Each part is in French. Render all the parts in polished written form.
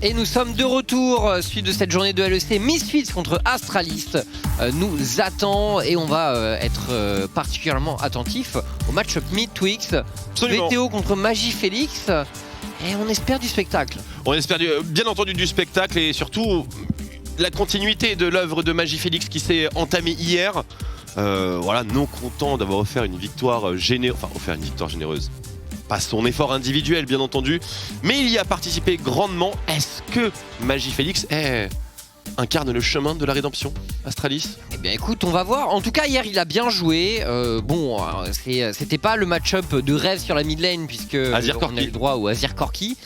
Et nous sommes de retour, suite de cette journée de LEC. Misfits contre Astralis nous attend et on va être particulièrement attentif au match-up Mid-Twix. VTO contre Magifélix et on espère du spectacle. On espère bien entendu du spectacle et surtout la continuité de l'œuvre de Magifélix qui s'est entamée hier. Voilà, non content d'avoir offert une victoire généreuse. Pas son effort individuel bien entendu, mais il y a participé grandement. Est-ce que Magifélix incarne le chemin de la rédemption, Astralis? Eh bien écoute, on va voir. En tout cas hier il a bien joué. C'était pas le match-up de rêve sur la mid lane puisque on a eu le droit au Azir Corki.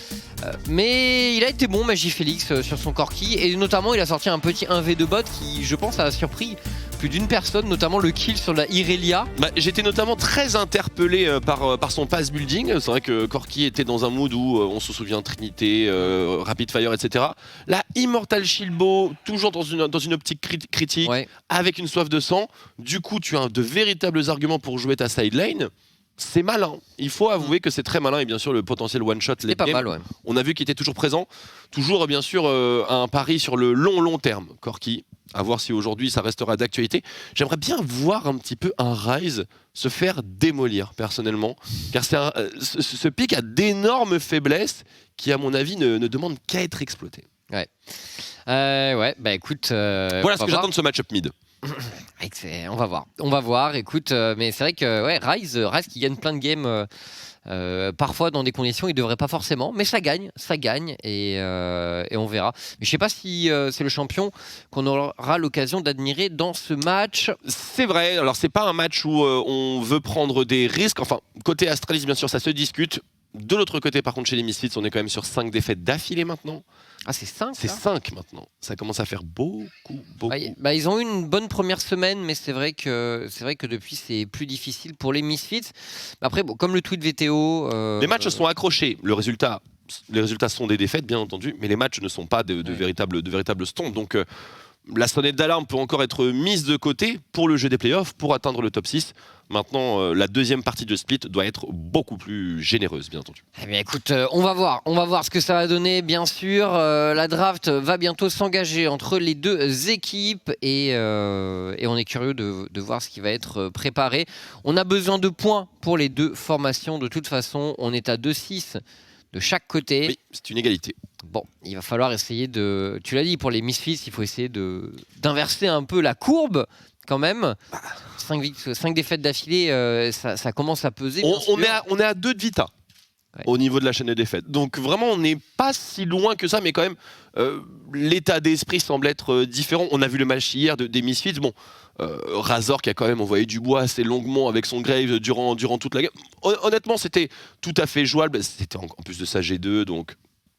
Mais il a été bon Magifélix sur son Corki et notamment il a sorti un petit 1v2 bot qui je pense a surpris plus d'une personne, notamment le kill sur la Irelia. J'étais notamment très interpellé par son pass building. C'est vrai que Corki était dans un mood où on se souvient Trinité, Rapid Fire, etc. Là, Immortal Shilbo, toujours dans une optique critique, avec une soif de sang. Du coup, tu as de véritables arguments pour jouer ta side lane. C'est malin, il faut avouer que c'est très malin et bien sûr le potentiel one-shot, on a vu qu'il était toujours présent, toujours bien sûr un pari sur le long terme, Corki, à voir si aujourd'hui ça restera d'actualité. J'aimerais bien voir un petit peu un Ryze se faire démolir personnellement, car ce pick a d'énormes faiblesses qui à mon avis ne demandent qu'à être exploitées. Écoute... voilà ce que j'attends de ce match-up mid. On va voir, écoute, mais c'est vrai que Ryze qui gagne plein de games parfois dans des conditions il devrait pas forcément, mais ça gagne et on verra. Mais je sais pas si c'est le champion qu'on aura l'occasion d'admirer dans ce match. C'est vrai, alors c'est pas un match où on veut prendre des risques, enfin côté Astralis bien sûr ça se discute. De l'autre côté, par contre, chez les Misfits, on est quand même sur 5 défaites d'affilée maintenant. Ah, c'est 5 C'est 5 maintenant. Ça commence à faire beaucoup. Ils ont eu une bonne première semaine, mais c'est vrai que depuis, c'est plus difficile pour les Misfits. Après, comme le tweet VTO... Les matchs sont accrochés. Les résultats sont des défaites, bien entendu, mais les matchs ne sont pas de véritables stompes. Donc, la sonnette d'alarme peut encore être mise de côté pour le jeu des playoffs, pour atteindre le top 6. Maintenant, la deuxième partie de Split doit être beaucoup plus généreuse, bien entendu. Eh bien, écoute, on va voir ce que ça va donner, bien sûr. La draft va bientôt s'engager entre les deux équipes et on est curieux de voir ce qui va être préparé. On a besoin de points pour les deux formations. De toute façon, on est à 2-6 de chaque côté. Oui, c'est une égalité. Bon, il va falloir essayer de... Tu l'as dit, pour les Misfits, il faut essayer d'inverser un peu la courbe, quand même. 5 défaites d'affilée, ça commence à peser. On est à 2 de Vita au niveau de la chaîne de défaites. Donc vraiment, on n'est pas si loin que ça, mais quand même, l'état d'esprit semble être différent. On a vu le match hier des Misfits. Bon, Razor qui a quand même envoyé du bois assez longuement avec son Grave durant toute la game. Honnêtement, c'était tout à fait jouable. C'était en plus de ça G2, donc...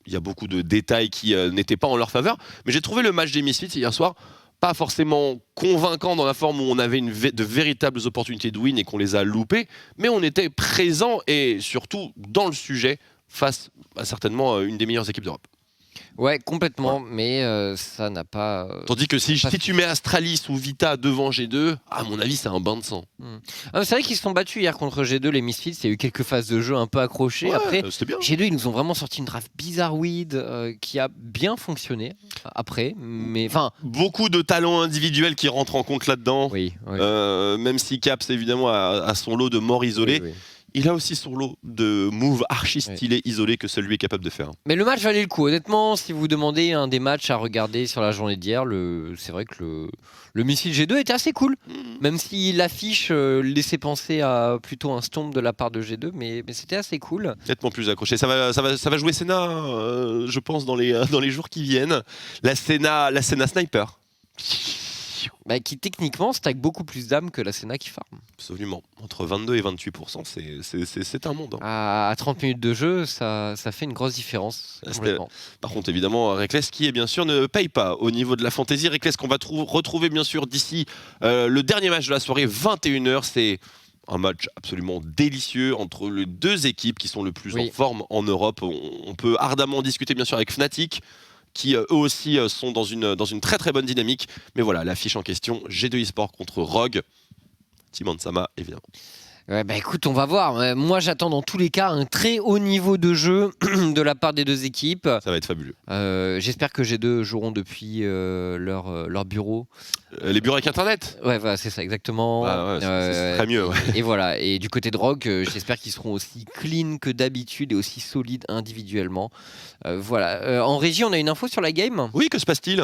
Il y a beaucoup de détails qui n'étaient pas en leur faveur. Mais j'ai trouvé le match des Misfits hier soir pas forcément convaincant dans la forme où on avait de véritables opportunités de win et qu'on les a loupées. Mais on était présent et surtout dans le sujet face à certainement une des meilleures équipes d'Europe. Ouais, complètement, mais ça n'a pas... Tandis que si tu mets Astralis ou Vita devant G2, à mon avis, c'est un bain de sang. C'est vrai qu'ils se sont battus hier contre G2, les Misfits. Il y a eu quelques phases de jeu un peu accrochées. Après, G2, ils nous ont vraiment sorti une draft bizarroïde qui a bien fonctionné après. Mais, beaucoup de talents individuels qui rentrent en compte là-dedans. Oui. Même si Caps, évidemment, a son lot de morts isolés. Oui. Il a aussi son lot de moves archi stylés isolés que seul lui est capable de faire. Mais le match valait le coup. Honnêtement, si vous demandez un des matchs à regarder sur la journée d'hier, c'est vrai que le missile G2 était assez cool. Même si l'affiche laissait penser à plutôt un stomp de la part de G2, mais c'était assez cool. Nettement plus accroché. Ça va jouer Senna, je pense, dans les jours qui viennent. La Senna Sniper. Qui techniquement stack beaucoup plus d'âme que la Senna qui farm. Absolument. Entre 22 et 28%, c'est un monde. À 30 minutes de jeu, ça fait une grosse différence. Par contre, évidemment, Reckless qui, bien sûr, ne paye pas au niveau de la fantasy. Reckless qu'on va retrouver, bien sûr, d'ici le dernier match de la soirée, 21h. C'est un match absolument délicieux entre les deux équipes qui sont le plus en forme en Europe. On peut ardemment discuter, bien sûr, avec Fnatic, qui eux aussi sont dans une très très bonne dynamique. Mais voilà, l'affiche en question, G2 eSport contre Rogue, Team Ansama évidemment. Ouais, bah écoute, on va voir. Moi, j'attends dans tous les cas un très haut niveau de jeu de la part des deux équipes. Ça va être fabuleux. J'espère que G2 joueront depuis leur bureau. Les bureaux avec Internet. Ouais, voilà, c'est ça, exactement. Ouais, c'est très mieux. Ouais. Et voilà. Et du côté de Rogue, j'espère qu'ils seront aussi clean que d'habitude et aussi solides individuellement. Voilà. En régie, on a une info sur la game ? Oui, que se passe-t-il ?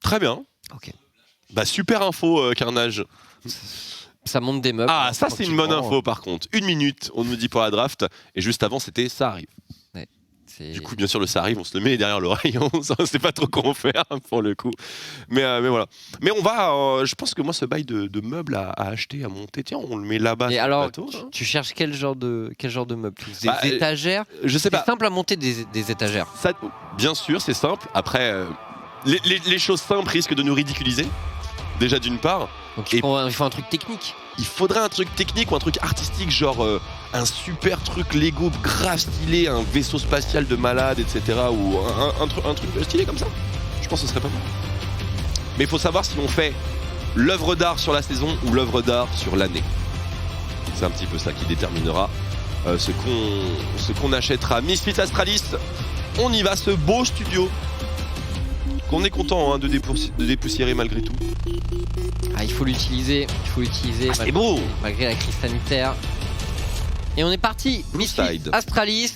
Très bien. Ok. Bah super info, Carnage. Ça monte des meubles. Ah, ça c'est une bonne info par contre. 1 minute, on nous dit pour la draft. Et juste avant, c'était ça arrive. Ouais, du coup, bien sûr, le ça arrive, on se le met derrière l'oreille. On ne sait pas trop comment faire pour le coup. Mais voilà. Mais on va. Je pense que moi, ce bail de meubles à acheter, à monter, tiens, on le met là-bas. Et alors, tu cherches quel genre de meubles ? Des étagères ? Je sais pas. C'est simple à monter des étagères. Ça, bien sûr, c'est simple. Après, les choses simples risquent de nous ridiculiser. Déjà d'une part. Donc il faut un truc technique. Il faudrait un truc technique ou un truc artistique, genre un super truc Lego grave stylé, un vaisseau spatial de malade, etc. Ou un truc stylé comme ça. Je pense que ce serait pas mal. Mais il faut savoir si on fait l'œuvre d'art sur la saison ou l'œuvre d'art sur l'année. C'est un petit peu ça qui déterminera ce qu'on achètera. Misfits Astralis, on y va, ce beau studio. Qu'on est content de dépoussiérer malgré tout. Ah, il faut l'utiliser. C'est beau. Malgré la crise sanitaire. Et on est parti. Misfits Astralis.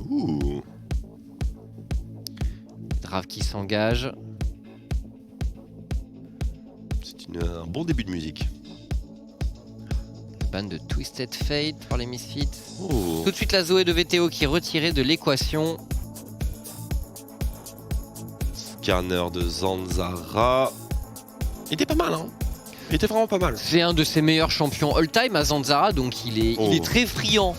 Ouh. Drave qui s'engage. C'est un bon début de musique. Ban de Twisted Fate pour les Misfits. Oh. Tout de suite la Zoé de VTO qui est retirée de l'équation. Scanner de Zanzara. Il était pas mal, hein. Il était vraiment pas mal. C'est un de ses meilleurs champions all-time à Zanzara, donc il est très friand.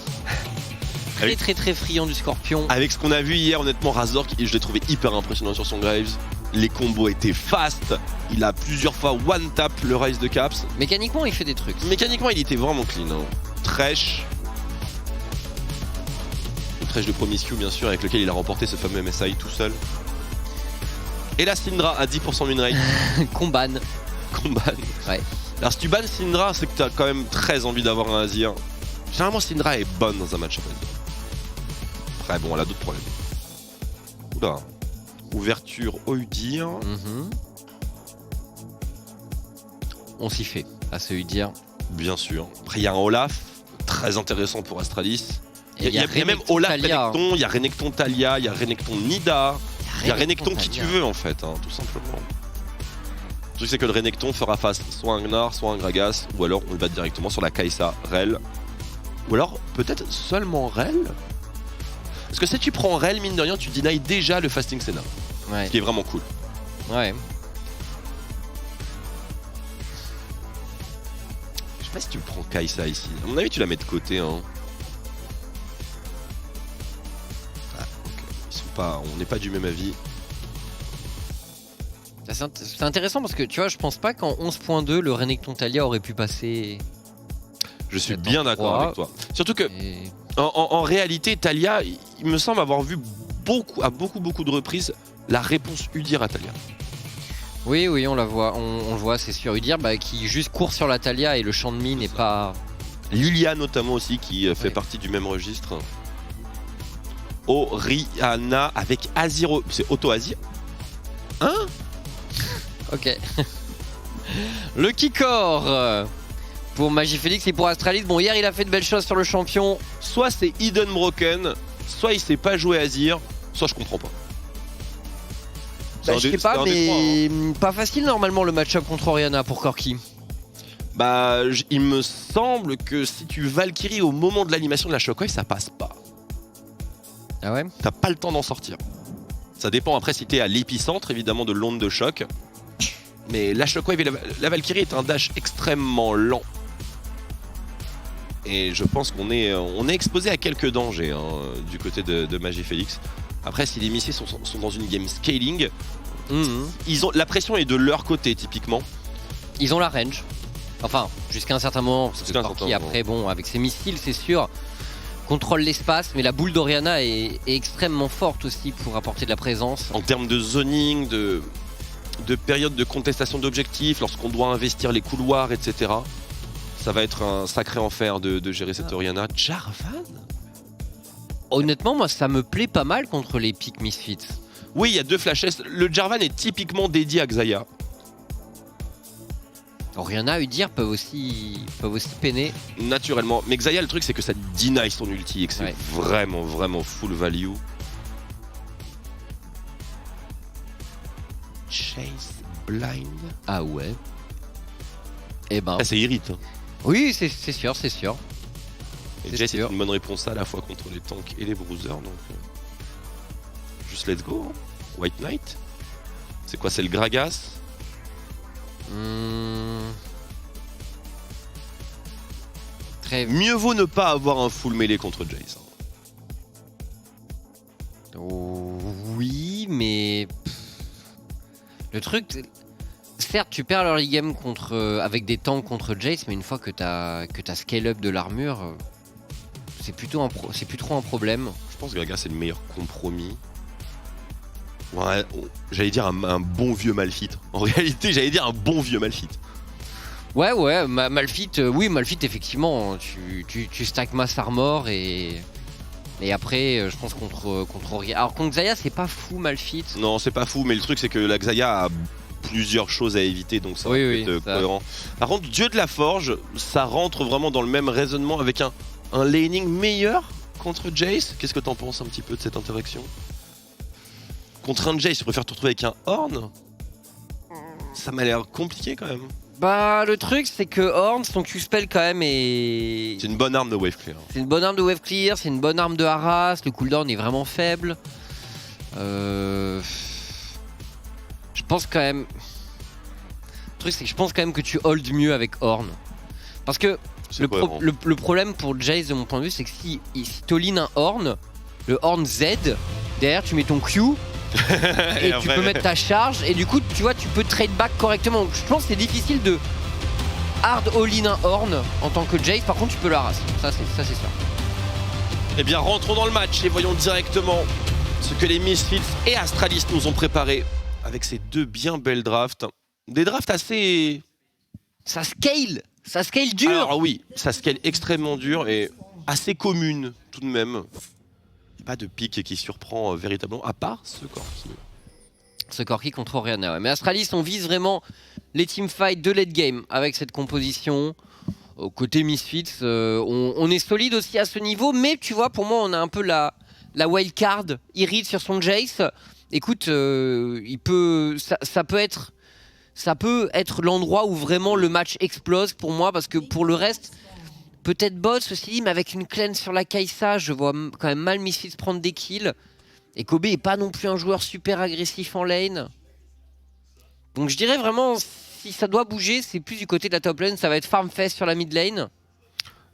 Très friand du Scorpion. Avec ce qu'on a vu hier, honnêtement, Razork, je l'ai trouvé hyper impressionnant sur son Graves. Les combos étaient fast. Il a plusieurs fois one-tap le Rise de Caps. Mécaniquement, il fait des trucs. Mécaniquement, il était vraiment clean. Hein. Thresh. Le Thresh de Promiscu, bien sûr, avec lequel il a remporté ce fameux MSI tout seul. Et la Syndra à 10% win rate. Comban. Ouais. Alors si tu bannes Syndra, c'est que tu as quand même très envie d'avoir un Azir. Généralement, Syndra est bonne dans un match-up. Après, bon, elle a d'autres problèmes. Oula. Ouverture au Udyr. On s'y fait à ce Udyr. Bien sûr. Après, il y a un Olaf, très intéressant pour Astralis. Il y a même Olaf Renekton, il y a Renekton Talia, il y a Renekton Nida. Il y a Renekton qui tu veux en fait, hein, tout simplement. Le truc c'est que le Renekton fera face soit à un Gnar, soit à un Gragas, ou alors on le bat directement sur la Kai'Sa Rel. Ou alors peut-être seulement Rel. Parce que si tu prends Rel, mine de rien, tu deny déjà le Fasting Senna. Ouais. Ce qui est vraiment cool. Ouais. Je sais pas si tu prends Kai'Sa ici. À mon avis, tu la mets de côté. Hein. On n'est pas du même avis. C'est intéressant parce que tu vois, je pense pas qu'en 11.2 le Renekton Talia aurait pu passer. Je suis bien d'accord avec toi. Surtout que en réalité, Talia, il me semble avoir vu à beaucoup de reprises la réponse Udyr à Talia. Oui, on la voit, on le voit, c'est sûr. Udyr qui juste court sur la Talia et le champ de mine n'est pas. Lilia notamment aussi qui fait partie du même registre. Orianna avec Azir. C'est Auto-Azir. Hein? Ok. Le Kikor pour Magifélix et pour Astralis. Bon, hier il a fait de belles choses sur le champion. Soit c'est Hidden Broken, soit il sait pas jouer Azir, soit je comprends pas. Je sais pas, mais pas facile normalement le match-up contre Orianna pour Corki. Bah, il me semble que si tu Valkyrie au moment de l'animation de la Shockwave, ça passe pas. Ah ouais? T'as pas le temps d'en sortir. Ça dépend après si t'es à l'épicentre évidemment de l'onde de choc. Mais la Shockwave et la Valkyrie est un dash extrêmement lent. Et je pense qu'on est exposé à quelques dangers du côté de Magifélix. Après, si les missiles sont dans une game scaling, la pression est de leur côté typiquement. Ils ont la range. Enfin, jusqu'à un certain moment. Parce que Corki, après, bon, avec ses missiles, c'est sûr, contrôle l'espace. Mais la boule d'Orianna est extrêmement forte aussi pour apporter de la présence. En termes de zoning, de période de contestation d'objectifs, lorsqu'on doit investir les couloirs, etc. Ça va être un sacré enfer de gérer cette Orianna. Jarvan? Honnêtement, moi, ça me plaît pas mal contre les pics Misfits. Oui, il y a 2 flashes. Le Jarvan est typiquement dédié à Xayah. Orianna, Udyr peuvent aussi peiner. Naturellement. Mais Xayah, le truc, c'est que ça deny son ulti et que c'est vraiment full value. Chase blind. Ah ouais. Eh ben. Ah, c'est irrite. Hein. Oui, c'est sûr, c'est sûr. Et Jay, c'est une bonne réponse à la fois contre les tanks et les bruisers. Donc, juste let's go. Hein. White Knight. C'est quoi? C'est le Gragas. Très... Mieux vaut ne pas avoir un full mêlée contre Jace. Oh, oui, mais... Le truc... Certes, tu perds l'early game avec des tanks contre Jace, mais une fois que t'as scale up de l'armure, c'est plus trop un problème. Je pense que Gragas c'est le meilleur compromis. Ouais, j'allais dire un bon vieux Malphite. En réalité, j'allais dire un bon vieux Malphite. Ouais, Malphite, oui, Malphite, effectivement, tu stack mass armor et après, je pense contre Orianna. Alors contre Xayah, c'est pas fou Malphite. Non, c'est pas fou, mais le truc, c'est que la Xayah a plusieurs choses à éviter, donc ça va être cohérent. Par contre, Dieu de la Forge, ça rentre vraiment dans le même raisonnement avec un laning meilleur contre Jace. Qu'est-ce que t'en penses un petit peu de cette interaction? Contre un Jace, tu préfères te retrouver avec un Horn? Ça m'a l'air compliqué quand même. Bah le truc c'est que Horn, son Q-spell quand même est... C'est une bonne arme de wave clear. C'est une bonne arme de wave clear, c'est une bonne arme de harass, le cooldown est vraiment faible. Je pense quand même... Le truc c'est que je pense quand même que tu hold mieux avec Horn. Parce que le problème pour Jace de mon point de vue c'est que si t'all-in un Horn, le Horn Z, derrière tu mets ton Q... et tu peux mettre ta charge et du coup tu vois tu peux trade back correctement. Donc, je pense que c'est difficile de hard all-in un Horn en tant que Jace. Par contre tu peux le harass, ça c'est sûr. Eh bien rentrons dans le match et voyons directement ce que les Misfits et Astralis nous ont préparé avec ces 2 bien belles drafts. Des drafts assez... Ça scale dur. Alors oui, ça scale extrêmement dur et assez commune tout de même. Pas de pic qui surprend véritablement, à part ce Corki. Ce Corki contre Orianna, ouais. Mais Astralis, on vise vraiment les teamfights de late game avec cette composition. Côté Misfits, on est solide aussi à ce niveau, mais tu vois, pour moi, on a un peu la wildcard Irrit sur son Jace. Écoute, ça peut être l'endroit où vraiment le match explose pour moi, parce que pour le reste... Peut-être bot ceci, mais avec une cleanse sur la Kai'Sa, je vois quand même mal Misfits prendre des kills. Et Kobe est pas non plus un joueur super agressif en lane. Donc je dirais vraiment, si ça doit bouger, c'est plus du côté de la top lane, ça va être farmfest sur la mid lane.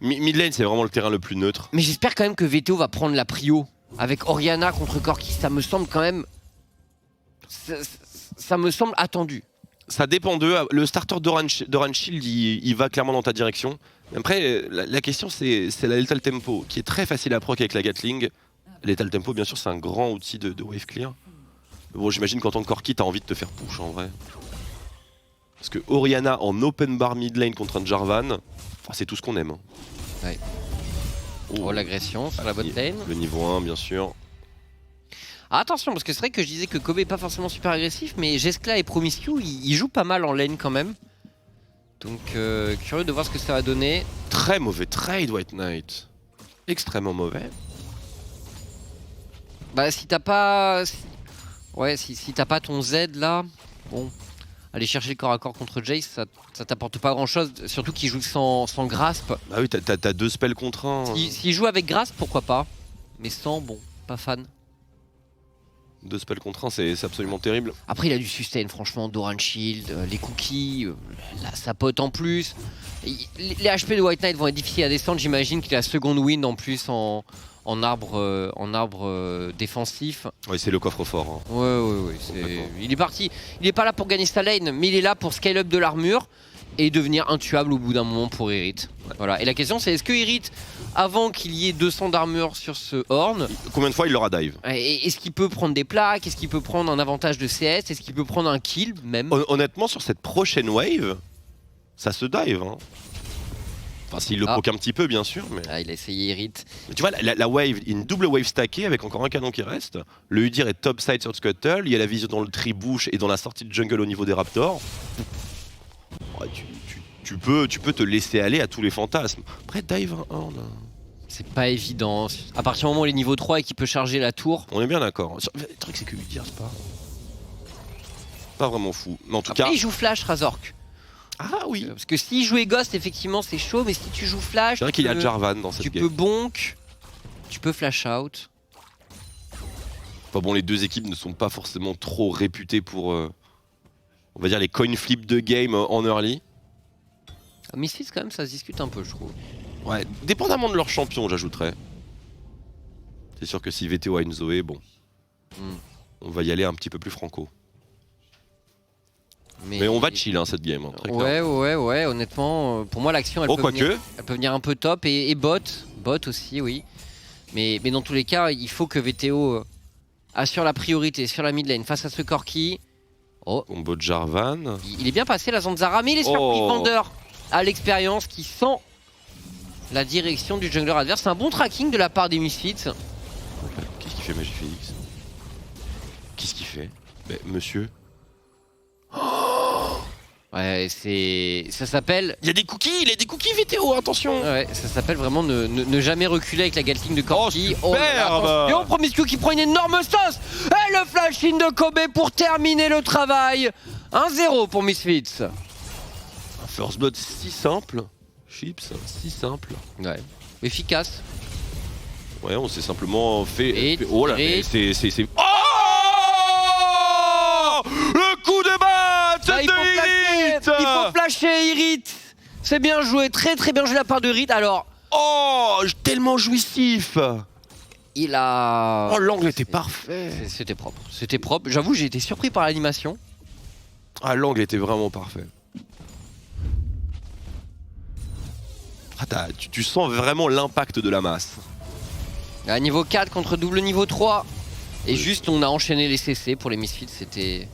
Mid lane, c'est vraiment le terrain le plus neutre. Mais j'espère quand même que VTO va prendre la prio. Avec Orianna contre Corki, ça me semble quand même... Ça me semble attendu. Ça dépend d'eux. Le starter d'Orange Shield, il va clairement dans ta direction. Après, la question, c'est la Lethal Tempo, qui est très facile à proc avec la Gatling. Lethal Tempo, bien sûr, c'est un grand outil de wave clear. Bon, j'imagine qu'en tant que Corki, t'as envie de te faire push en vrai. Parce que Orianna en open bar mid lane contre un Jarvan, c'est tout ce qu'on aime. Ouais. Oh, l'agression sur la bot lane. Le niveau 1, bien sûr. Ah, attention, parce que c'est vrai que je disais que Kobe est pas forcément super agressif, mais Jeskla et Promiscu, ils jouent pas mal en lane quand même. Donc curieux de voir ce que ça va donner. Très mauvais trade White Knight. Extrêmement mauvais. Bah si t'as pas... Ouais, si t'as pas ton Z là, bon... Aller chercher le corps à corps contre Jace, ça t'apporte pas grand chose, surtout qu'il joue sans grasp. Bah oui, t'as 2 spells contre 1. S'il joue avec grasp, pourquoi pas. Mais sans, bon, pas fan. 2 spells contre 1, c'est absolument terrible. Après, il a du sustain, franchement, Doran Shield, les cookies, sa pote en plus. Les HP de White Knight vont être difficiles à descendre, j'imagine qu'il a second wind en plus en arbre défensif. Oui, c'est le coffre-fort. Hein. Ouais. Il est parti. Il est pas là pour gagner sa lane, mais il est là pour scale up de l'armure et devenir intuable au bout d'un moment pour Irrit. Ouais. Voilà. Et la question, c'est est-ce que Irrit, avant qu'il y ait 200 d'armure sur ce Horn, combien de fois il l'aura dive? Est-ce qu'il peut prendre des plaques? Est-ce qu'il peut prendre un avantage de CS? Est-ce qu'il peut prendre un kill même? Honnêtement, sur cette prochaine wave, ça se dive. Hein. Enfin, s'il le proque un petit peu, bien sûr. Mais... Ah, il a essayé Irith. Tu vois, la wave, une double wave stackée avec encore un canon qui reste. Le Udyr est topside sur Scuttle. Il y a la vision dans le tree bush et dans la sortie de jungle au niveau des Raptors. Ouais, tu peux te laisser aller à tous les fantasmes. Après, dive 1, c'est pas évident. À partir du moment où il est niveau 3 et qu'il peut charger la tour. On est bien d'accord. Le truc, c'est que Udyr, c'est pas vraiment fou. Mais en tout cas. Il joue Flash, Razork. Ah oui. Parce que s'il jouait Ghost, effectivement, c'est chaud. Mais si tu joues Flash. C'est vrai qu'il y a Jarvan dans cette game. Tu peux bonk. Tu peux flash out. Enfin bon, les deux équipes ne sont pas forcément trop réputées pour. On va dire les coin flip de game en early. Misfits, quand même, ça se discute un peu, je trouve. Ouais, dépendamment de leur champion, j'ajouterais. C'est sûr que si VTO a une Zoé, bon. On va y aller un petit peu plus franco. Mais on va chill cette game. Hein, très ouais, honnêtement, pour moi l'action elle, elle peut venir un peu top et bot aussi, oui. Mais dans tous les cas, il faut que VTO assure la priorité sur la mid lane face à ce Corki. Combo de Jarvan. Il est bien passé la Zanzara, mais il est surpris. Vander à l'expérience qui sent la direction du jungler adverse. C'est un bon tracking de la part des Misfits. Qu'est-ce qu'il fait Magifélix? Qu'est-ce qu'il fait? Mais monsieur. Ouais, ça s'appelle... Il y a des cookies VTO, attention. Ouais, ça s'appelle vraiment ne jamais reculer avec la Gatling de Corki. Superbe. Promiscu qui prend une énorme sauce. Et le flash-in de Kobe pour terminer le travail. 1-0 pour Misfits. Un first blood si simple. Chips, si simple. Ouais, efficace. Ouais, on s'est simplement fait... Oh là, c'est... Oh, le coup de batte de Irith. Il faut flasher Irith. C'est bien joué, très bien joué de la part de Irith. Alors... Oh, tellement jouissif. Il a... Oh, l'angle était parfait. C'était propre. C'était propre. J'avoue, j'ai été surpris par l'animation. Ah, l'angle était vraiment parfait. Ah, tu sens vraiment l'impact de la masse. À niveau 4 contre double niveau 3. Et juste, on a enchaîné les CC pour les Misfits, c'était...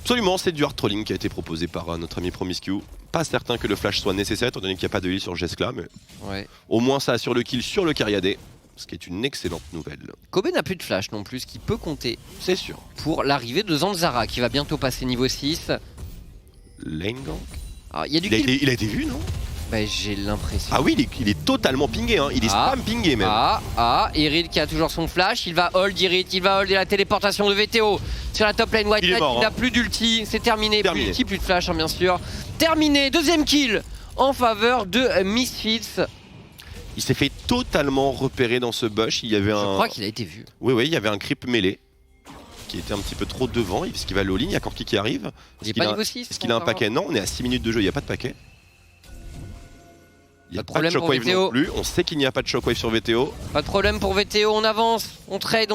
Absolument, c'est du hard trolling qui a été proposé par notre ami Promiscu. Pas certain que le flash soit nécessaire, étant donné qu'il n'y a pas de heal sur Jeskla, mais au moins ça assure le kill sur le Cariadé, ce qui est une excellente nouvelle. Kobe n'a plus de flash non plus, ce qui peut compter. C'est sûr. Pour l'arrivée de Zanzara, qui va bientôt passer niveau 6. Lane gank. Alors, il a été vu, non? Bah, j'ai l'impression. Ah oui, il est totalement pingé, hein. Il est spam pingé même. Irith qui a toujours son flash, il va hold Irith, il va hold la téléportation de VTO sur la top lane. White Knight, il n'a plus d'ulti, c'est terminé. Plus d'ulti, plus de flash, hein, bien sûr. Terminé, deuxième kill en faveur de Misfits. Il s'est fait totalement repérer dans ce bush. Il y avait Je crois qu'il a été vu. Oui, il y avait un creep mêlé qui était un petit peu trop devant, parce qu'il va all-in, il y a Corki qui arrive. Il est pas niveau 6. Est-ce qu'il a un paquet? Non, on est à 6 minutes de jeu, il n'y a pas de paquet. Il n'y a pas de shockwave non plus, on sait qu'il n'y a pas de shockwave sur VTO. Pas de problème pour VTO, on avance, on trade,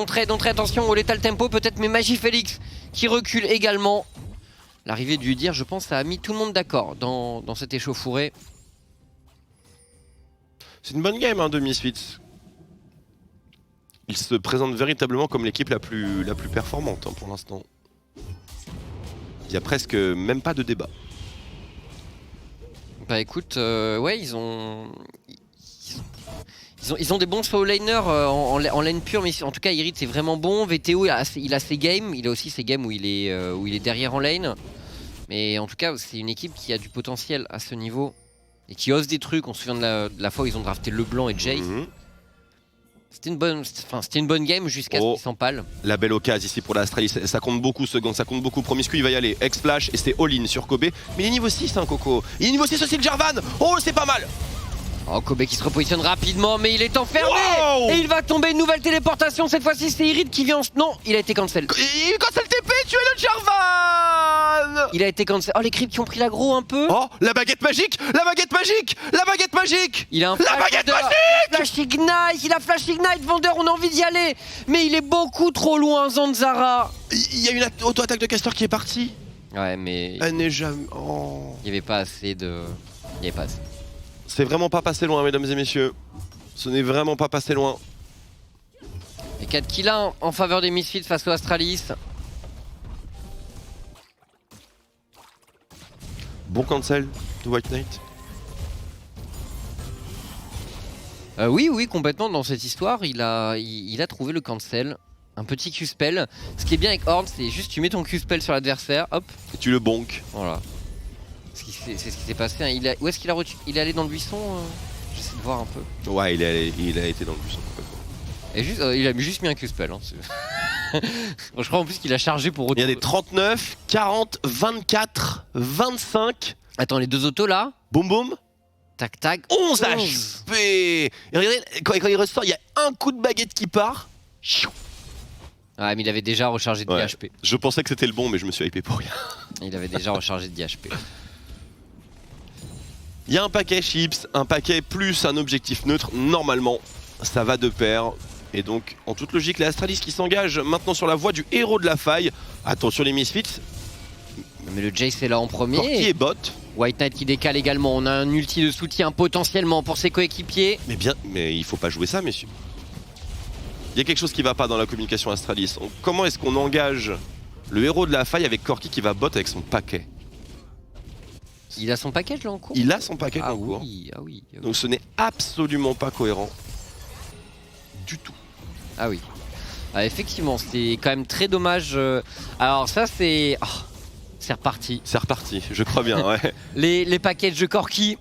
attention au létal tempo peut-être, mais Magifélix qui recule également. L'arrivée du Udyr, je pense, ça a mis tout le monde d'accord dans cette échauffourée. C'est une bonne game de Misfits. Il se présente véritablement comme l'équipe la plus performante pour l'instant. Il n'y a presque même pas de débat. Bah écoute, ouais, ils ont des bons solo laners en lane pure, mais en tout cas Irith c'est vraiment bon. VTO il a ses games, il a aussi ses games où il est derrière en lane. Mais en tout cas c'est une équipe qui a du potentiel à ce niveau et qui ose des trucs. On se souvient de la fois où ils ont drafté LeBlanc et Jace. C'était une bonne game jusqu'à ce qu'ils s'empalent. La belle occasion ici pour l'Astralis, ça compte beaucoup ce gang, ça compte beaucoup. Promiscu, il va y aller, X-Flash et c'est all-in sur Kobe. Mais il est niveau 6 Coco. Il est niveau 6 aussi le Jarvan. Oh, c'est pas mal. Oh, Kobe qui se repositionne rapidement, mais il est enfermé. Et il va tomber, une nouvelle téléportation. Cette fois-ci, c'est Irith qui vient. Non, il a été cancel. Il cancel TP, tu es le Jarvan. Il a été cancel. Oh, les creeps qui ont pris l'aggro un peu. Oh, la baguette magique. La baguette magique. La baguette magique. Il a un la baguette magique. Flash Ignite. Il a Flash Ignite. Vander, on a envie d'y aller. Mais il est beaucoup trop loin, Zanzara. Il y a une auto-attaque de Castor qui est partie. Ouais, mais... Elle n'est jamais... Oh. Il n'y avait pas assez de... Il n'y avait pas assez. C'est vraiment pas passé loin, mesdames et messieurs. Ce n'est vraiment pas passé loin. Et 4 kills en faveur des Misfits face aux Astralis. Bon cancel de White Knight. Oui, complètement. Dans cette histoire, il a trouvé le cancel. Un petit Q-spell. Ce qui est bien avec Horde, c'est juste tu mets ton Q-spell sur l'adversaire, hop. Et tu le bonk. Voilà. C'est ce qui s'est passé. Hein. Où est-ce qu'il il est allé dans le buisson J'essaie de voir un peu. Ouais, il a été dans le buisson complètement. Et juste, il a juste mis un Q-spell. Hein. Bon, je crois en plus qu'il a chargé pour retourner. Il y a des 39, 40, 24, 25. Attends, les deux autos là. Boum boum. Tac tac. 11 HP. Et regardez, quand il ressort, il y a un coup de baguette qui part. Ouais, mais il avait déjà rechargé de HP. Je pensais que c'était le bon, mais je me suis hypé pour rien. Il avait déjà rechargé de HP. Il y a un paquet chips, un paquet plus un objectif neutre. Normalement, ça va de pair. Et donc, en toute logique, les Astralis qui s'engagent maintenant sur la voie du héros de la faille. Attention les Misfits. Mais le Jace est là en premier. Corki et bot. White Knight qui décale également. On a un ulti de soutien potentiellement pour ses coéquipiers. Mais il faut pas jouer ça, messieurs. Il y a quelque chose qui va pas dans la communication Astralis. Comment est-ce qu'on engage le héros de la faille avec Corki qui va bot avec son paquet? Il a son package là en cours. Il a son paquet en cours. Ah oui. Donc ce n'est absolument pas cohérent. Du tout. Ah oui. Ah, effectivement, c'est quand même très dommage. Alors ça c'est... Oh, c'est reparti. C'est reparti, je crois bien, ouais. les packages de Corki.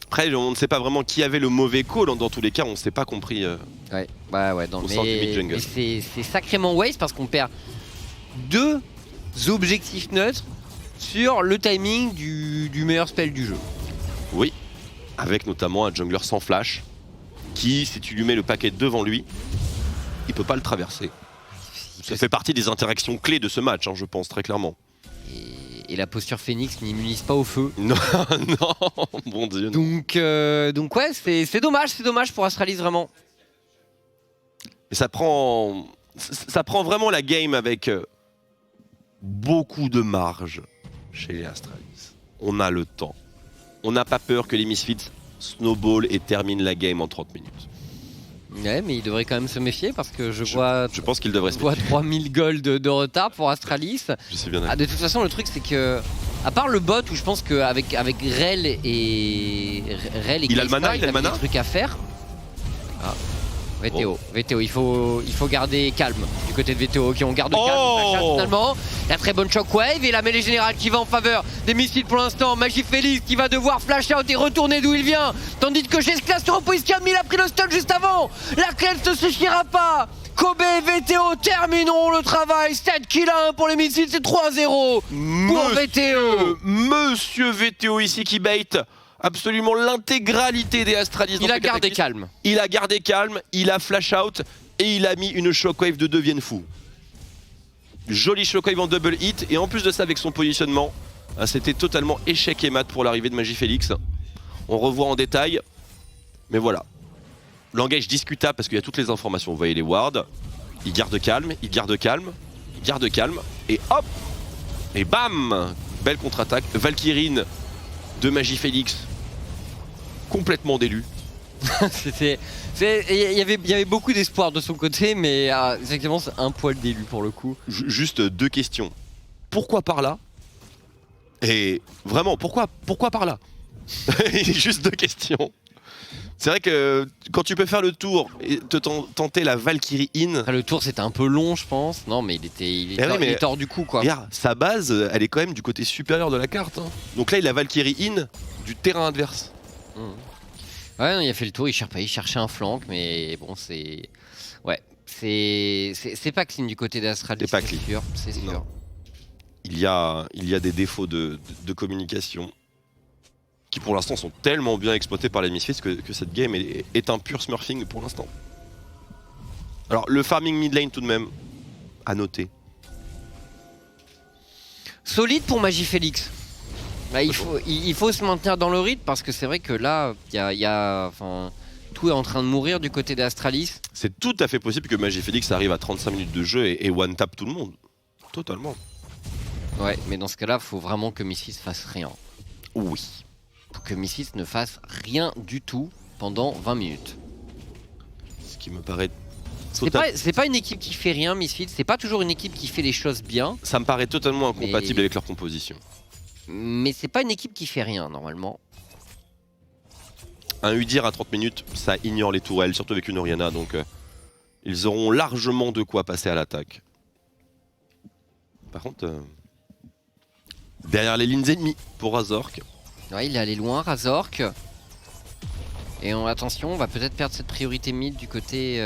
Après, on ne sait pas vraiment qui avait le mauvais call. Dans tous les cas, on ne s'est pas compris. Ouais, dans mais c'est sacrément waste parce qu'on perd deux objectifs neutres sur le timing du meilleur spell du jeu. Oui, avec notamment un jungler sans flash qui, si tu lui mets le paquet devant lui, il peut pas le traverser. Ça fait partie des interactions clés de ce match, hein, je pense très clairement. Et la posture Phoenix n'immunise pas au feu. Non, non, mon dieu. Donc ouais, c'est dommage pour Astralis vraiment. Mais ça prend vraiment la game avec beaucoup de marge chez les Astralis. On a le temps. On n'a pas peur que les Misfits snowball et terminent la game en 30 minutes. Ouais, mais il devrait quand même se méfier parce que je pense qu'il devrait se méfier. 3000 gold de retard pour Astralis. Je sais bien. De toute façon, le truc c'est que, à part le bot où je pense qu'avec Rel et il a le mana, il a des trucs à faire. Ah. VTO, il faut garder calme du côté de VTO qui on garde calme finalement. La très bonne shockwave et la mêlée générale qui va en faveur des Misfits pour l'instant. Magifélix qui va devoir flash out et retourner d'où il vient. Tandis que Jesclas se repositionne, mais il a pris le stun juste avant. La clef ne suffira pas. Kobe et VTO termineront le travail. 7 kills à 1 pour les Misfits, c'est 3-0 pour VTO. Monsieur VTO ici qui bait absolument l'intégralité des Astralis. Il a gardé calme. Il a gardé calme, il a flash out et il a mis une shockwave de devienne fou. Jolie shockwave en double hit et en plus de ça avec son positionnement, c'était totalement échec et mat pour l'arrivée de Magifélix. On revoit en détail, mais voilà. Langage discutable parce qu'il y a toutes les informations. Vous voyez les wards, il garde calme, il garde calme, il garde calme et hop. Et bam, belle contre-attaque. Valkyrine de Magifélix complètement d'élu. Il y avait beaucoup d'espoir de son côté, mais exactement c'est un poil d'élu pour le coup. Juste deux questions. Pourquoi par là? Et vraiment, pourquoi par là? Juste deux questions. C'est vrai que quand tu peux faire le tour et tenter la Valkyrie in... Après, le tour c'était un peu long je pense. Non mais il était hors du coup quoi. Regarde, sa base elle est quand même du côté supérieur de la carte. Hein. Donc là il a Valkyrie in du terrain adverse. Ouais non, il a fait le tour, il cherchait un flank mais bon c'est... Ouais, c'est pas clean du côté d'Astralis, c'est sûr. Il y a des défauts de communication qui pour l'instant sont tellement bien exploités par les Misfits que cette game est un pur smurfing pour l'instant. Alors le farming mid lane tout de même, à noter. Solide pour Magifélix. Bah, il faut se maintenir dans le rythme parce que c'est vrai que là, tout est en train de mourir du côté d'Astralis. C'est tout à fait possible que Magifélix arrive à 35 minutes de jeu et one-tap tout le monde. Totalement. Ouais, mais dans ce cas-là, il faut vraiment que Misfits fasse rien. Oui. Pour que Misfits ne fasse rien du tout pendant 20 minutes. Ce qui me paraît... C'est pas une équipe qui fait rien, Misfits. C'est pas toujours une équipe qui fait les choses bien. Ça me paraît totalement incompatible avec leur composition. Mais c'est pas une équipe qui fait rien, normalement. Un Udyr à 30 minutes, ça ignore les tourelles, surtout avec une Orianna, donc ils auront largement de quoi passer à l'attaque. Par contre, derrière les lignes ennemies pour Razork. Ouais, il est allé loin, Razork. Et attention, on va peut-être perdre cette priorité mid du côté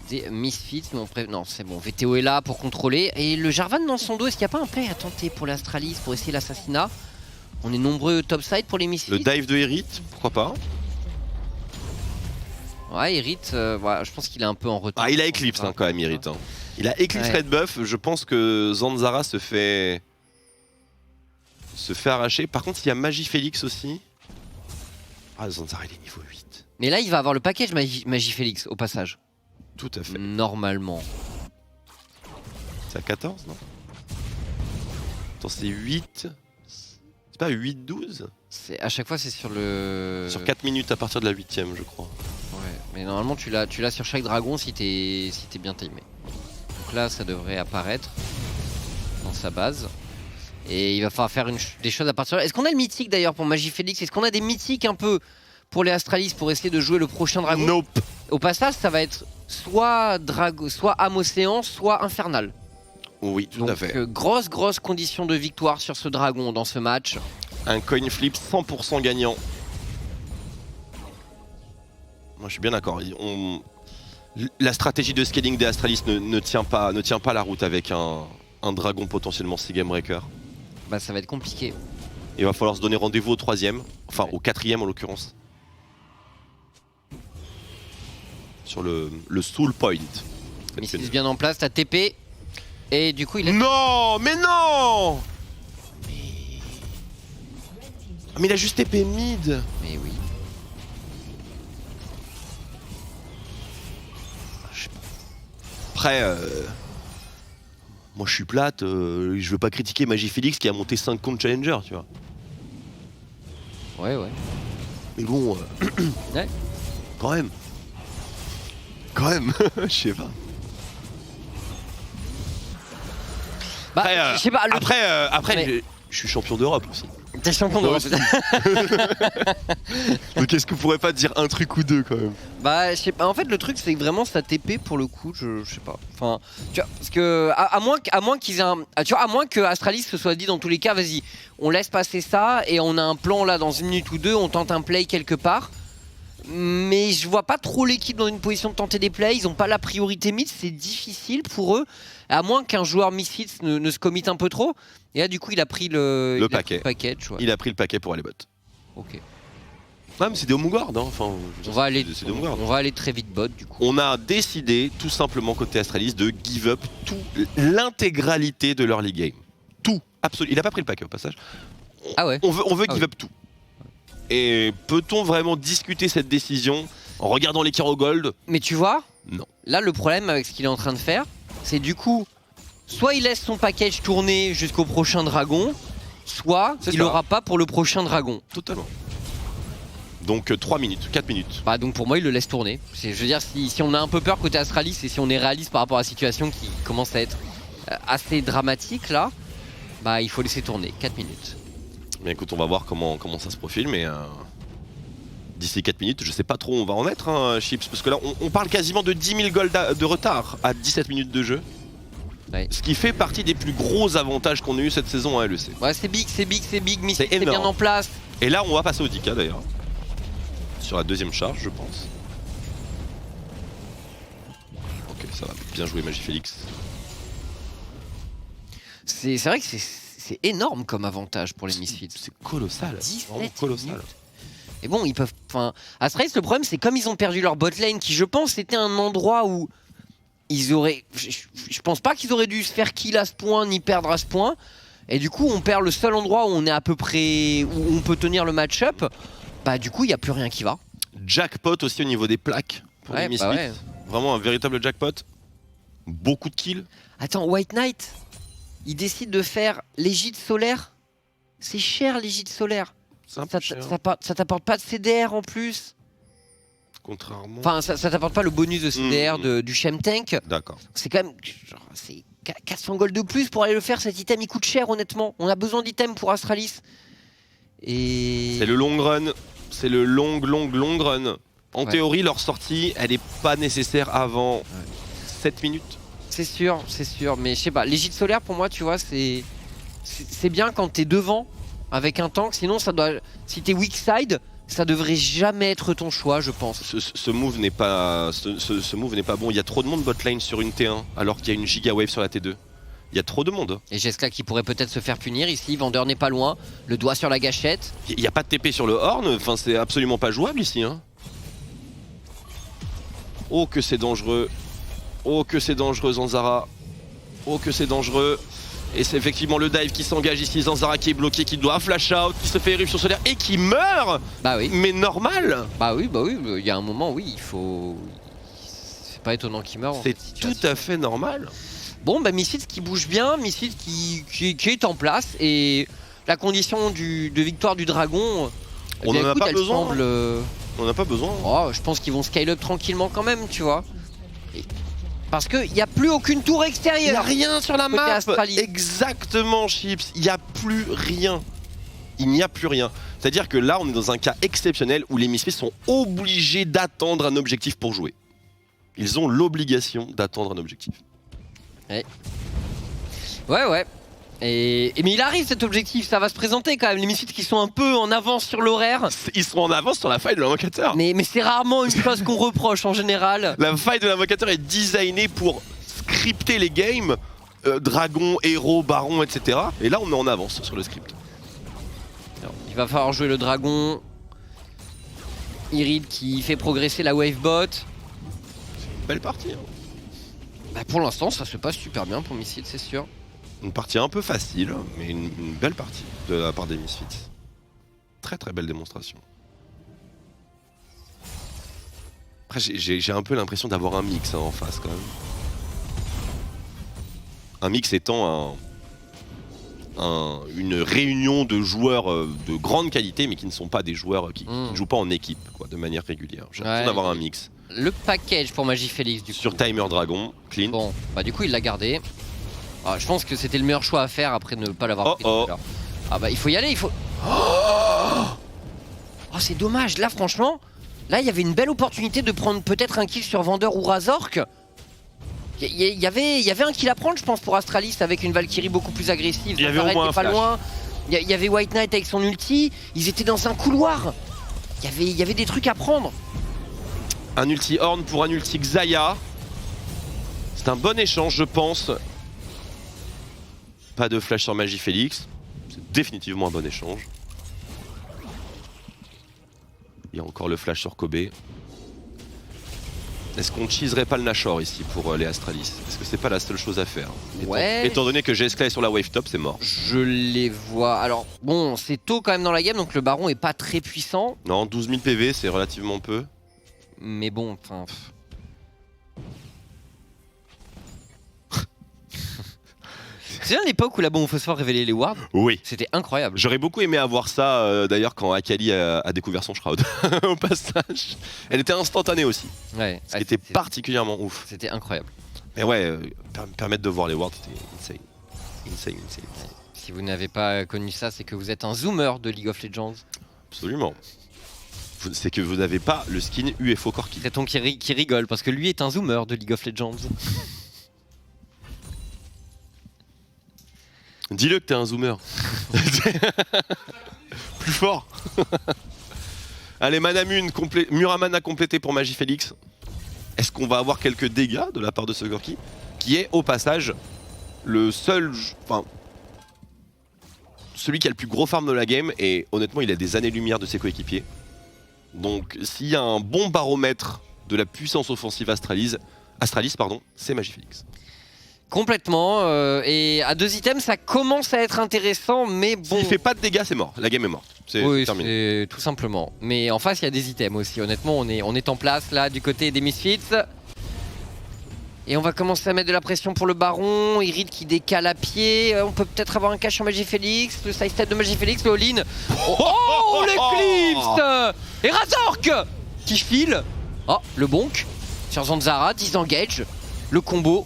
des Misfits. Mais non, c'est bon, VTO est là pour contrôler. Et le Jarvan dans son dos, est-ce qu'il n'y a pas un play à tenter pour l'Astralis pour essayer l'assassinat? On est nombreux topside pour les Misfits. Le dive de Herith, pourquoi pas? Ouais, Herith, voilà, je pense qu'il est un peu en retard. Ah, il a Eclipse quand même, Herith. Il a Eclipse Red Buff, je pense que Zanzara se fait arracher. Par contre, il y a Magie Félix aussi. Ah, Zanzara, il est niveau 8. Mais là, il va avoir le package Magie Félix, au passage. Tout à fait. Normalement. C'est à 14, non? Attends, c'est 8. C'est pas 8-12? À chaque fois, c'est sur le... Sur 4 minutes à partir de la 8ème, je crois. Ouais, mais normalement, tu l'as sur chaque dragon si t'es bien timé. Donc là, ça devrait apparaître dans sa base. Et il va falloir faire des choses à partir de là. Est-ce qu'on a le mythique d'ailleurs pour Magie Félix? Est-ce qu'on a des mythiques un peu pour les Astralis pour essayer de jouer le prochain dragon? Nope. Au passage, ça va être soit âme océan, soit infernal. Oui, tout à fait. Donc grosse condition de victoire sur ce dragon dans ce match. Un coin flip 100% gagnant. Moi je suis bien d'accord. La stratégie de scaling des Astralis ne tient pas la route avec un dragon potentiellement 6 game breaker. Bah ça va être compliqué. Il va falloir se donner rendez-vous au 3ème, enfin au 4ème en l'occurrence. Sur le Soul Point. Misfits bien en place, t'as TP. Et du coup il est... Non, mais non. Mais il a juste TP mid. Mais oui. Après, moi je suis plate, je veux pas critiquer Magie Félix qui a monté 5 comptes Challenger, tu vois. Ouais. Mais bon, Ouais. Quand même, je sais pas. Bah, je sais pas. Après, je suis champion d'Europe aussi. T'es champion d'Europe. Donc est-ce que vous pourrez pas dire un truc ou deux quand même? Bah je sais pas, en fait le truc c'est que vraiment ça TP pour le coup, je sais pas. Enfin, tu vois, parce que à moins qu'ils aient tu vois, à moins que Astralis se soit dit dans tous les cas, vas-y, on laisse passer ça et on a un plan là dans 1 minute ou 2, on tente un play quelque part. Mais je vois pas trop l'équipe dans une position de tenter des plays, ils ont pas la priorité mid, c'est difficile pour eux. À moins qu'un joueur Misfits ne se commit un peu trop. Et là du coup il a pris le paquet. Package, ouais. Il a pris le paquet pour aller bot. Ok. Ouais mais c'est des Homeguard, hein. Enfin, on va aller très vite bot du coup. On a décidé tout simplement côté Astralis de give up l'intégralité de leur league game. Tout, absolument. Il a pas pris le paquet au passage. Ah ouais. On veut give up tout. Et peut-on vraiment discuter cette décision en regardant les Kiro Gold? Mais tu vois, non. Là le problème avec ce qu'il est en train de faire, c'est du coup, soit il laisse son package tourner jusqu'au prochain dragon, soit il n'aura pas pour le prochain dragon. Totalement. Donc 3 minutes, 4 minutes. Bah donc pour moi il le laisse tourner. Je veux dire, si on a un peu peur côté Astralis et si on est réaliste par rapport à la situation qui commence à être assez dramatique là, bah il faut laisser tourner, 4 minutes. Mais écoute, on va voir comment ça se profile, mais d'ici 4 minutes, je sais pas trop où on va en être, hein, Chips, parce que là on parle quasiment de 10 000 gold de retard à 17 minutes de jeu. Ouais. Ce qui fait partie des plus gros avantages qu'on a eu cette saison à LEC. Ouais, c'est big, Misfits est bien en place. Et là on va passer au 10K d'ailleurs. Sur la deuxième charge, je pense. Ok, ça va, bien joué Magie Félix. C'est vrai que c'est énorme comme avantage pour les Misfits. C'est colossal. 17 colossal. minutes. Et bon, ils peuvent... Enfin, Astralis, le problème, c'est comme ils ont perdu leur bot lane, qui je pense était un endroit où ils auraient... Je pense pas qu'ils auraient dû se faire kill à ce point, ni perdre à ce point. Et du coup, on perd le seul endroit où on est à peu près... où on peut tenir le match-up. Bah du coup, il n'y a plus rien qui va. Jackpot aussi au niveau des plaques pour les Misfits. Bah ouais. Vraiment un véritable jackpot. Beaucoup de kills. Attends, White Knight, il décide de faire l'égide solaire. C'est cher l'égide solaire. Ça t'apporte pas de CDR en plus. Contrairement... Enfin, ça t'apporte pas le bonus de CDR du Shem Tank. D'accord. C'est quand même... C'est 400 gold de plus pour aller le faire. Cet item, il coûte cher honnêtement. On a besoin d'items pour Astralis. Et... C'est le long run. C'est le long run. En théorie, leur sortie, elle est pas nécessaire avant 7 minutes. C'est sûr, mais je sais pas. L'égide solaire, pour moi, tu vois, c'est bien quand t'es devant avec un tank. Sinon, ça doit. Si t'es weak side, ça devrait jamais être ton choix, je pense. Ce move n'est pas, ce move n'est pas bon. Il y a trop de monde botlane sur une T1, alors qu'il y a une giga wave sur la T2. Il y a trop de monde. Et Jesca qui pourrait peut-être se faire punir ici. Vendeur n'est pas loin. Le doigt sur la gâchette. Il n'y a pas de TP sur le horn. Enfin, c'est absolument pas jouable ici. Hein. Oh, que c'est dangereux. Oh, que c'est dangereux, Zanzara. Oh, que c'est dangereux. Et c'est effectivement le dive qui s'engage ici. Zanzara qui est bloqué, qui doit flash out, qui se fait éruption solaire et qui meurt. Bah oui. Mais normal. Bah oui. Il y a un moment, oui, il faut. C'est pas étonnant qu'il meure. C'est tout à fait normal. Bon, bah Misfits qui bouge bien, Misfits qui est en place et la condition de victoire du dragon, on n'en a pas besoin. Semble... On n'a pas besoin. Oh, je pense qu'ils vont scale up tranquillement quand même, tu vois. Parce qu'il n'y a plus aucune tour extérieure. Il n'y a rien sur la map. Astralis. Exactement, Chips. Il n'y a plus rien. Il n'y a plus rien. C'est-à-dire que là, on est dans un cas exceptionnel où les Misfits sont obligés d'attendre un objectif pour jouer. Ils ont l'obligation d'attendre un objectif. Ouais. Mais il arrive cet objectif, ça va se présenter quand même. Les Misfits qui sont un peu en avance sur l'horaire. Ils seront en avance sur la faille de l'invocateur. Mais c'est rarement une chose qu'on reproche en général. La faille de l'invocateur est designée pour scripter les games, dragon, héros, baron, etc. Et là on est en avance sur le script. Alors, il va falloir jouer le dragon. Irid qui fait progresser la wavebot. Belle partie. Hein. Bah pour l'instant ça se passe super bien pour Misfits, c'est sûr. Une partie un peu facile, mais une belle partie de la part des Misfits. Très belle démonstration. Après j'ai un peu l'impression d'avoir un mix en face quand même. Un mix étant une réunion de joueurs de grande qualité mais qui ne sont pas des joueurs qui ne jouent pas en équipe quoi, de manière régulière. J'ai l'impression d'avoir un mix. Le package pour Magifélix du coup. Sur Timer Dragon, clean. Bon, bah du coup il l'a gardé. Ah, je pense que c'était le meilleur choix à faire après ne pas l'avoir pris tout à l'heure. Ah bah il faut y aller, il faut... Oh, c'est dommage, là franchement, là il y avait une belle opportunité de prendre peut-être un kill sur Vendeur ou Razork. Il y avait un kill à prendre je pense pour Astralis avec une Valkyrie beaucoup plus agressive. Il y avait au moins un pas flash. Loin. Il y avait White Knight avec son ulti, ils étaient dans un couloir. Il y avait des trucs à prendre. Un ulti Horn pour un ulti Xayah. C'est un bon échange je pense. Pas de flash sur Magifélix. C'est définitivement un bon échange. Il y a encore le flash sur Kobe. Est-ce qu'on cheeserait pas le Nashor ici pour les Astralis? Est-ce que c'est pas la seule chose à faire? Étant donné que GSK est sur la wave top, c'est mort. Je les vois. Alors bon, c'est tôt quand même dans la game, donc le baron est pas très puissant. Non, 12 000 PV, c'est relativement peu. Mais bon, enfin... C'est à l'époque où la bombe au phosphore révélait les wards. Oui. C'était incroyable. J'aurais beaucoup aimé avoir ça d'ailleurs quand Akali a découvert son shroud au passage. Elle était instantanée aussi. Ouais. Ce qui était particulièrement ouf. C'était incroyable. Mais ouais, permettre de voir les wards, c'était insane. Ouais. Si vous n'avez pas connu ça, c'est que vous êtes un zoomer de League of Legends. Absolument. C'est que vous n'avez pas le skin UFO Corki. C'est ton qui rigole parce que lui est un zoomer de League of Legends. Dis-le que t'es un zoomer. Plus fort. Allez, Manamune, Muramana complété pour Magifélix. Est-ce qu'on va avoir quelques dégâts de la part de ce Corki qui est au passage le seul... Enfin, celui qui a le plus gros farm de la game et honnêtement il a des années-lumière de ses coéquipiers. Donc s'il y a un bon baromètre de la puissance offensive Astralis, c'est Magifélix. Complètement, et à 2 items ça commence à être intéressant, mais bon... S'il fait pas de dégâts c'est mort, la game est morte, c'est terminé. Oui, tout simplement. Mais en face il y a des items aussi, honnêtement on est en place là du côté des Misfits. Et on va commencer à mettre de la pression pour le baron, Irid qui décale à pied, on peut peut-être avoir un cache sur Magifélix, le side step de Magifélix, le all-in. Oh, l'éclipse. Et Razork qui file. Oh, le bonk sur Zanzara, disengage, le combo.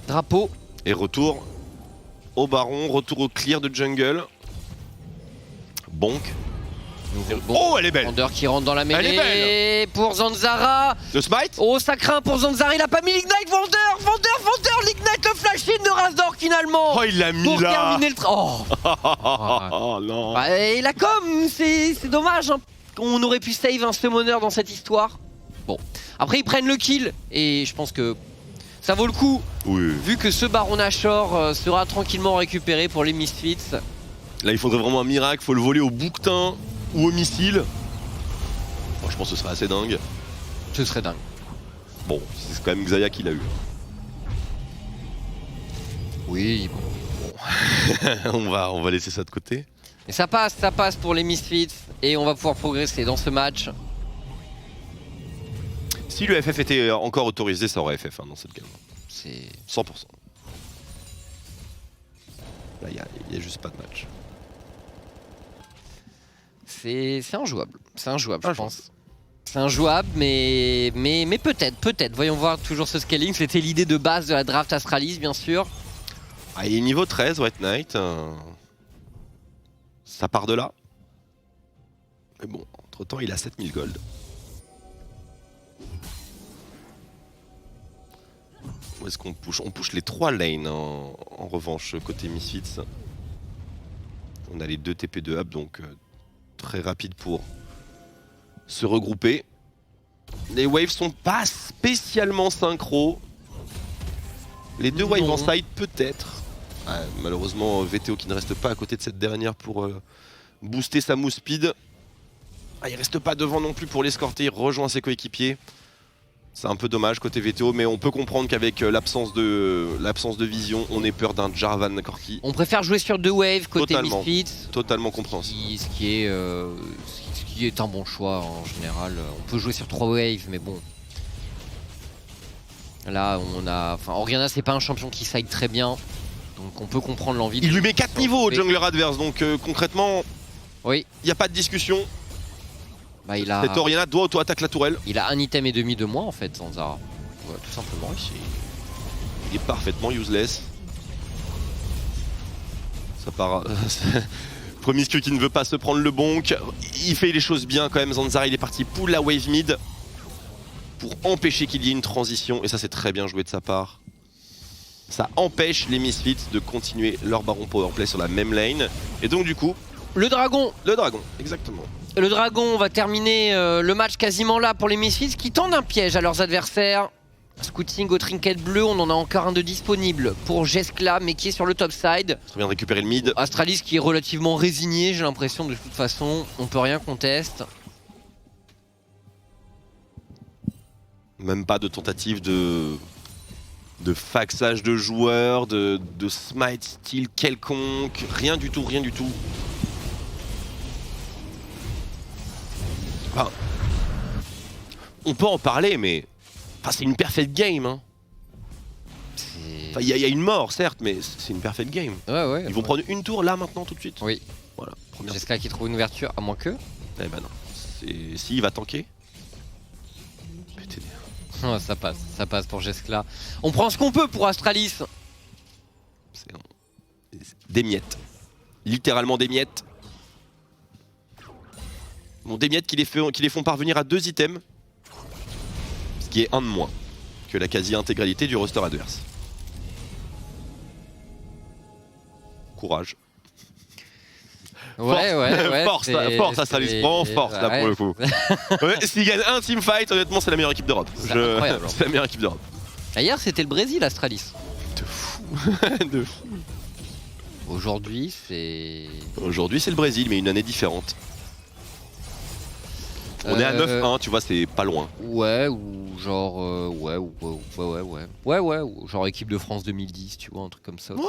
Drapeau. Et retour au baron, retour au clear de jungle. Bonk. Oh, elle est belle. Vander qui rentre dans la mêlée. Elle est belle. Pour Zanzara. Le smite. Oh, ça craint pour Zanzara. Il a pas mis l'ignite. Vander, l'ignite, le flash in de Razor finalement. Oh, il l'a mis pour là. Terminer le oh. Oh non. Et la com, c'est dommage. Hein. On aurait pu save un summoner dans cette histoire. Bon. Après, ils prennent le kill. Et je pense que ça vaut le coup. Oui. Vu que ce Baron Nashor sera tranquillement récupéré pour les Misfits. Là, il faudrait vraiment un miracle. Faut le voler au bouquetin ou au missile. Moi, je pense que ce serait assez dingue. Ce serait dingue. Bon, c'est quand même Xayah qui l'a eu. Oui, bon. on va laisser ça de côté. Et ça passe pour les Misfits. Et on va pouvoir progresser dans ce match. Si le FF était encore autorisé, ça aurait FF dans cette game. C'est 100%. Là, il n'y a juste pas de match. C'est injouable. C'est injouable, je pense. C'est injouable, mais peut-être. Voyons voir toujours ce scaling. C'était l'idée de base de la draft Astralis, bien sûr. Ah, il est niveau 13, White Knight. Ça part de là. Mais bon, entre-temps, il a 7000 gold. Où est-ce qu'on push? On push les 3 lanes en revanche, côté Misfits. On a les 2 TP de hub, donc très rapide pour se regrouper. Les waves sont pas spécialement synchro. Les 2 waves en side peut-être. Malheureusement VTO qui ne reste pas à côté de cette dernière pour booster sa move speed. Il reste pas devant non plus pour l'escorter, il rejoint ses coéquipiers. C'est un peu dommage côté VTO, mais on peut comprendre qu'avec l'absence de vision, on ait peur d'un Jarvan Corki. On préfère jouer sur 2 waves côté Misfits. Totalement compréhensible. Ce qui est un bon choix en général. On peut jouer sur 3 waves, mais bon. Là, Orianna, c'est pas un champion qui side très bien. Donc on peut comprendre l'envie. Il lui met 4 niveaux au jungler adverse, donc concrètement, oui. Il n'y a pas de discussion. Cette Orianna doit auto-attaquer la tourelle. Il a un item et demi de moins en fait, Zanzara. Ouais, tout simplement. Il est parfaitement useless. Ça part. Promiscu qui ne veut pas se prendre le bonk. Il fait les choses bien quand même, Zanzara. Il est parti pull la wave mid pour empêcher qu'il y ait une transition. Et ça, c'est très bien joué de sa part. Ça empêche les Misfits de continuer leur baron powerplay sur la même lane. Et donc du coup... Le dragon, exactement. Le dragon va terminer le match quasiment là pour les Misfits qui tendent un piège à leurs adversaires. Scouting au trinket bleu, on en a encore un de disponible pour Jeskla mais qui est sur le top side. Ça vient de récupérer le mid. Astralis qui est relativement résigné, j'ai l'impression de toute façon, on peut rien conteste. Même pas de tentative de faxage de joueurs, de smite style quelconque, rien du tout. Enfin, on peut en parler, mais c'est une perfect game. Hein. Il y a une mort, certes, mais c'est une perfect game. Ouais, Ils vont prendre une tour là, maintenant, tout de suite. Oui. Voilà. Jeskla qui trouve une ouverture, à moins que. Eh ben non. Si, il va tanker. Oh, ça passe pour Jeskla. On prend ce qu'on peut pour Astralis. C'est des miettes. Littéralement des miettes. Bon, des miettes qui les font parvenir à 2 items. Ce qui est un de moins que la quasi-intégralité du roster adverse. Courage. Ouais. Force Astralis, vraiment force là pour le coup. S'il gagne un teamfight, honnêtement, c'est la meilleure équipe d'Europe. C'est la meilleure équipe d'Europe. Hier, c'était le Brésil, Astralis. De fou. Aujourd'hui, c'est le Brésil, mais une année différente. On est à 9-1, tu vois, c'est pas loin. Ouais, ou genre... Ouais, ou genre équipe de France 2010, tu vois, un truc comme ça. Ouais,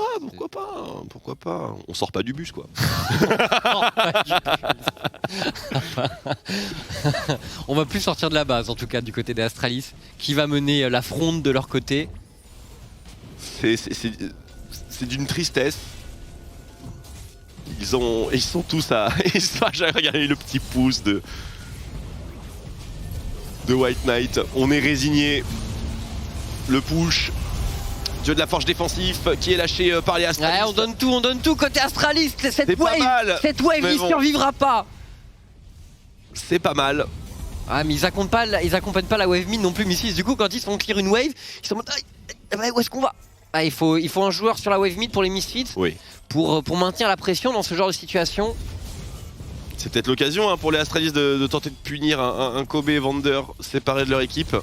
pourquoi pas. On sort pas du bus, quoi. On va plus sortir de la base, en tout cas, du côté des Astralis, qui va mener la fronde de leur côté. C'est d'une tristesse. Ils sont tous à... J'ai regardé le petit pouce de White Knight. On est résigné. Le push. Dieu de la forge défensif qui est lâché par les Astralis. Ouais, on donne tout côté Astralis. Cette wave, il survivra pas. C'est pas mal. Ah mais ils accompagnent pas la wave mid non plus Misfits. Du coup quand ils se font clear une wave, ils sont en mode où est-ce qu'on va? Il faut un joueur sur la wave mid pour les Misfits pour maintenir la pression dans ce genre de situation. C'est peut-être l'occasion pour les Astralis de tenter de punir un Kobe et Vander séparés de leur équipe.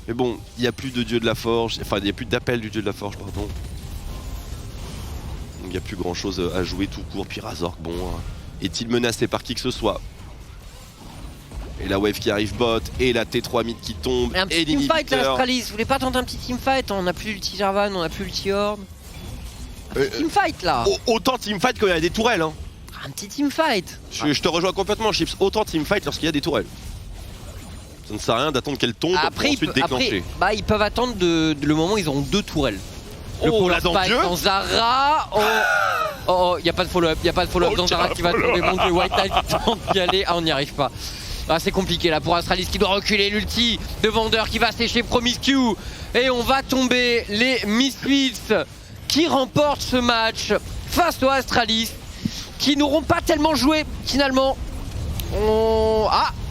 Mais bon, il n'y a plus de dieu de la forge, enfin il n'y a plus d'appel du dieu de la forge, pardon. Donc il n'y a plus grand chose à jouer tout court. Puis Razork, bon, est-il menacé par qui que ce soit? Et la wave qui arrive bot, et la T3 mid qui tombe, et un petit teamfight là, Astralis, vous voulez pas tenter un petit teamfight? On a plus l'ulti Jarvan, on a plus l'ulti Horde. Un petit teamfight là. Autant teamfight quand il y a des tourelles. Hein. Un petit teamfight. Je te rejoins complètement, Chips. Autant teamfight lorsqu'il y a des tourelles. Ça ne sert à rien d'attendre qu'elle tombe pour ensuite déclencher. Ils peuvent attendre le moment où ils auront 2 tourelles. La dent de Dieu dans Zara. Y a pas de follow-up, dans Zara qui va tomber. Mon dieu, White Knight tente d'y aller. On n'y arrive pas. C'est compliqué là pour Astralis qui doit reculer, l'ulti de Vander qui va sécher Promiscue. Et on va tomber les Misfits qui remportent ce match face aux Astralis qui n'auront pas tellement joué finalement.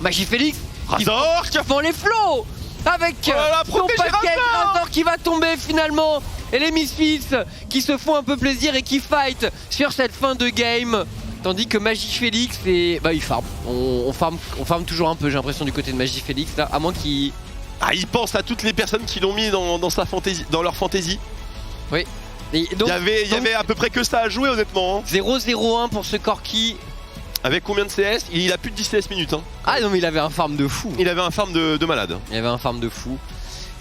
Magifélix Razork qui font les flots avec son paquet Razork qui va tomber finalement. Et les Misfits qui se font un peu plaisir et qui fight sur cette fin de game. Tandis que Magifélix, il farm. On farm toujours un peu, j'ai l'impression, du côté de Magifélix là, à moins qu'il... il pense à toutes les personnes qui l'ont mis dans sa fantasy, dans leur fantasy. Oui. Il y avait à peu près que ça à jouer honnêtement. 0-0-1 pour ce Corki. Avec combien de CS? Il a plus de 10 CS minutes. Ah non mais il avait un farm de fou. Il avait un farm de malade. Il avait un farm de fou.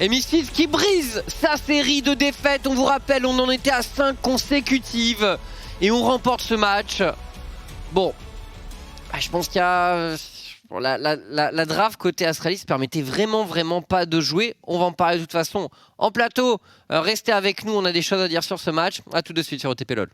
Et Misfits qui brise sa série de défaites. On vous rappelle, on en était à 5 consécutives. Et on remporte ce match. Bon, je pense qu'il y a... La draft côté Astralis permettait vraiment pas de jouer. On va en parler de toute façon en plateau. Restez avec nous, on a des choses à dire sur ce match. A tout de suite sur OTP LoL.